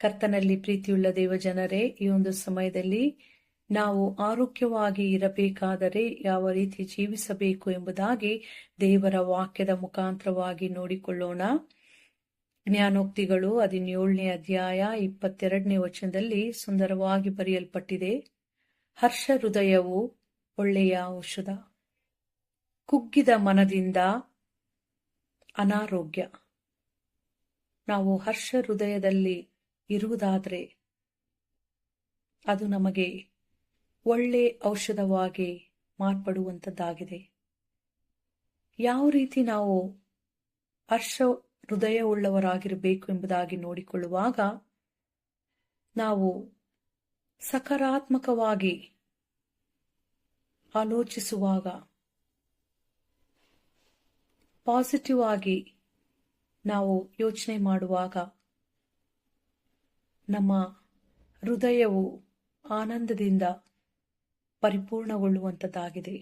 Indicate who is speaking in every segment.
Speaker 1: ಕರ್ತನಲ್ಲಿ ಪ್ರೀತಿಯುಳ್ಳ ದೇವಜನರೇ, ಈ ಒಂದು ಸಮಯದಲ್ಲಿ ನಾವು ಆರೋಗ್ಯವಾಗಿ ಇರಬೇಕಾದರೆ ಯಾವ ರೀತಿ ಜೀವಿಸಬೇಕು ಎಂಬುದಾಗಿ ದೇವರ ವಾಕ್ಯದ ಮುಖಾಂತರವಾಗಿ ನೋಡಿಕೊಳ್ಳೋಣ. ಜ್ಞಾನೋಕ್ತಿಗಳು 17ನೇ ಅಧ್ಯಾಯ 22ನೇ ವಚನದಲ್ಲಿ ಸುಂದರವಾಗಿ ಬರೆಯಲ್ಪಟ್ಟಿದೆ. ಹರ್ಷ ಹೃದಯವು ಒಳ್ಳೆಯ ಔಷಧ, ಕುಗ್ಗಿದ ಮನದಿಂದ ಅನಾರೋಗ್ಯ. ನಾವು ಹರ್ಷ ಹೃದಯದಲ್ಲಿ ಇರುವುದಾದರೆ ಅದು ನಮಗೆ ಒಳ್ಳೆ ಔಷಧವಾಗಿ ಮಾರ್ಪಡುವಂಥದ್ದಾಗಿದೆ. ಯಾವ ರೀತಿ ನಾವು ಹರ್ಷ ಹೃದಯವುಳ್ಳವರಾಗಿರಬೇಕು ಎಂಬುದಾಗಿ ನೋಡಿಕೊಳ್ಳುವಾಗ, ನಾವು ಸಕಾರಾತ್ಮಕವಾಗಿ ಆಲೋಚಿಸುವಾಗ, ಪಾಸಿಟಿವ್ ಆಗಿ ನಾವು ಯೋಚನೆ ಮಾಡುವಾಗ ನಮ್ಮ ಹೃದಯವು ಆನಂದದಿಂದ ಪರಿಪೂರ್ಣಗೊಳ್ಳುವಂಥದ್ದಾಗಿದೆ.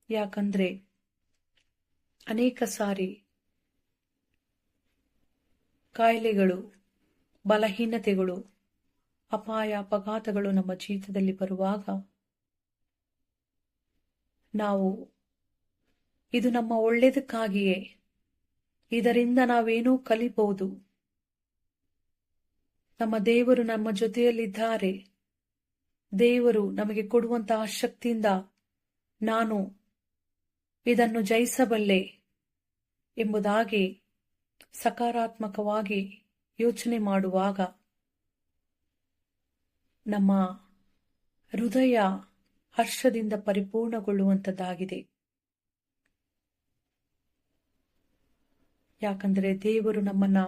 Speaker 1: ಯಾಕಂದ್ರೆ ಅನೇಕ ಸಾರಿ ಕಾಯಿಲೆಗಳು, ಬಲಹೀನತೆಗಳು, ಅಪಾಯ ಅಪಘಾತಗಳು ನಮ್ಮ ಜೀವಿತದಲ್ಲಿ ಬರುವಾಗ ನಾವು ಇದು ನಮ್ಮ ಒಳ್ಳೆಯದಕ್ಕಾಗಿಯೇ, ಇದರಿಂದ ನಾವೇನೋ ಕಲಿಬಹುದು, ನಮ್ಮ ದೇವರು ನಮ್ಮ ಜೊತೆಯಲ್ಲಿದ್ದಾರೆ, ದೇವರು ನಮಗೆ ಕೊಡುವಂತಹ ಶಕ್ತಿಯಿಂದ ನಾನು ಇದನ್ನು ಜಯಿಸಬಲ್ಲೆ ಎಂಬುದಾಗಿ ಸಕಾರಾತ್ಮಕವಾಗಿ ಯೋಚನೆ ಮಾಡುವಾಗ ನಮ್ಮ ಹೃದಯ ಹರ್ಷದಿಂದ ಪರಿಪೂರ್ಣಗೊಳ್ಳುವಂಥದ್ದಾಗಿದೆ. ಯಾಕಂದರೆ ದೇವರು ನಮ್ಮನ್ನ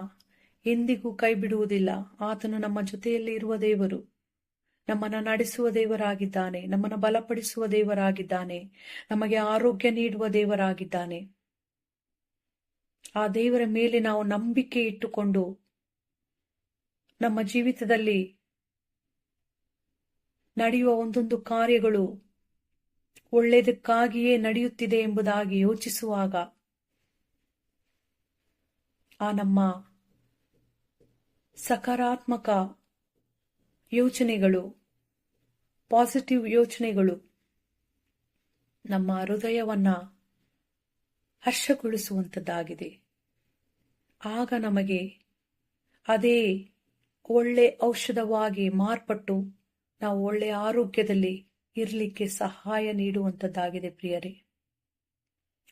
Speaker 1: ಎಂದಿಗೂ ಕೈ ಬಿಡುವುದಿಲ್ಲ. ಆತನು ನಮ್ಮ ಜೊತೆಯಲ್ಲಿ ಇರುವ ದೇವರು, ನಮ್ಮನ್ನ ನಡೆಸುವ ದೇವರಾಗಿದ್ದಾನೆ, ನಮ್ಮನ್ನು ಬಲಪಡಿಸುವ ದೇವರಾಗಿದ್ದಾನೆ, ನಮಗೆ ಆರೋಗ್ಯ ನೀಡುವ ದೇವರಾಗಿದ್ದಾನೆ. ಆ ದೇವರ ಮೇಲೆ ನಾವು ನಂಬಿಕೆ ಇಟ್ಟುಕೊಂಡು ನಮ್ಮ ಜೀವಿತದಲ್ಲಿ ನಡೆಯುವ ಒಂದೊಂದು ಕಾರ್ಯಗಳು ಒಳ್ಳೆಯದಕ್ಕಾಗಿಯೇ ನಡೆಯುತ್ತಿದೆ ಎಂಬುದಾಗಿ ಯೋಚಿಸುವಾಗ ಆ ನಮ್ಮ ಸಕಾರಾತ್ಮಕ ಯೋಚನೆಗಳು, ಪಾಸಿಟಿವ್ ಯೋಚನೆಗಳು ನಮ್ಮ ಹೃದಯವನ್ನ ಹರ್ಷಗೊಳಿಸುವಂಥದ್ದಾಗಿದೆ. ಆಗ ನಮಗೆ ಅದೇ ಒಳ್ಳೆ ಔಷಧವಾಗಿ ಮಾರ್ಪಟ್ಟು ನಾವು ಒಳ್ಳೆಯ ಆರೋಗ್ಯದಲ್ಲಿ ಇರಲಿಕ್ಕೆ ಸಹಾಯ ನೀಡುವಂಥದ್ದಾಗಿದೆ. ಪ್ರಿಯರೇ,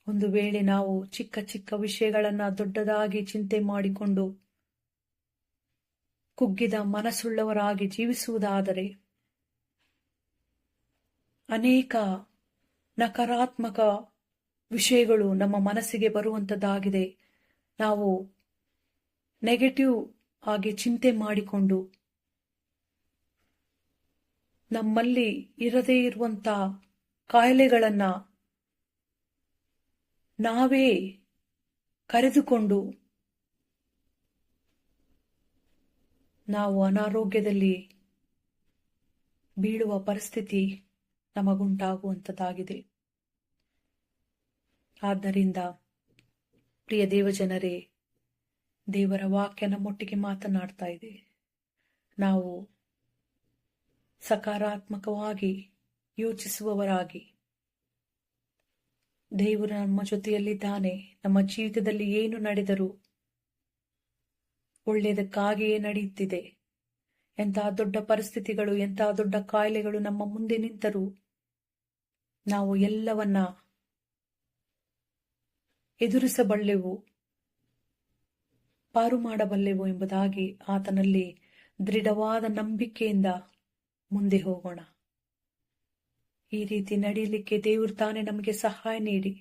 Speaker 1: ಒಂದು ವೇಳೆ ನಾವು ಚಿಕ್ಕ ಚಿಕ್ಕ ವಿಷಯಗಳನ್ನ ದೊಡ್ಡದಾಗಿ ಚಿಂತೆ ಮಾಡಿಕೊಂಡು ಕುಗ್ಗಿದ ಮನಸ್ಸುಳ್ಳವರಾಗಿ ಜೀವಿಸುವುದಾದರೆ ಅನೇಕ ನಕಾರಾತ್ಮಕ ವಿಷಯಗಳು ನಮ್ಮ ಮನಸ್ಸಿಗೆ ಬರುವಂಥದ್ದಾಗಿದೆ. ನಾವು ನೆಗೆಟಿವ್ ಆಗಿ ಚಿಂತೆ ಮಾಡಿಕೊಂಡು ನಮ್ಮಲ್ಲಿ ಇರದೇ ಇರುವಂತ ಕಾಯಿಲೆಗಳನ್ನ ನಾವೇ ಕರೆದುಕೊಂಡು ನಾವು ಅನಾರೋಗ್ಯದಲ್ಲಿ ಬೀಳುವ ಪರಿಸ್ಥಿತಿ ನಮಗುಂಟಾಗುವಂಥದ್ದಾಗಿದೆ. ಆದ್ದರಿಂದ ಪ್ರಿಯ ದೇವಜನರೇ, ದೇವರ ವಾಕ್ಯ ನಮ್ಮೊಟ್ಟಿಗೆ ಮಾತನಾಡ್ತಾ ಇದೆ. ನಾವು ಸಕಾರಾತ್ಮಕವಾಗಿ ಯೋಚಿಸುವವರಾಗಿ, ದೇವರು ನಮ್ಮ ಜೊತೆಯಲ್ಲಿದ್ದಾನೆ, ನಮ್ಮ ಜೀವಿತದಲ್ಲಿ ಏನು ನಡೆದರೂ ಒಳ್ಳೆಯದಕ್ಕಾಗಿಯೇ ನಡೆಯುತ್ತಿದೆ. ಎಂತಹ ದೊಡ್ಡ ಪರಿಸ್ಥಿತಿಗಳು, ಎಂತಹ ದೊಡ್ಡ ಕಾಯಿಲೆಗಳು ನಮ್ಮ ಮುಂದೆ ನಿಂತರೂ ನಾವು ಎಲ್ಲವನ್ನ ಎದುರಿಸಬಲ್ಲೆವು, ಪಾರು ಮಾಡಬಲ್ಲೆವು ಎಂಬುದಾಗಿ ಆತನಲ್ಲಿ ದೃಢವಾದ ನಂಬಿಕೆಯಿಂದ ಮುಂದೆ ಹೋಗೋಣ. ಈ ರೀತಿ ನಡೆಯಲಿಕ್ಕೆ ದೇವರು ತಾನೇ ನಮಗೆ ಸಹಾಯ ನೀಡಿ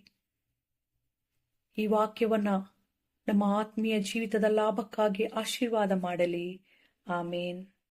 Speaker 1: ಈ ವಾಕ್ಯವನ್ನ ನಮ್ಮ ಆತ್ಮೀಯ ಜೀವಿತದ ಲಾಭಕ್ಕಾಗಿ ಆಶೀರ್ವಾದ ಮಾಡಲಿ. ಆಮೇನ್.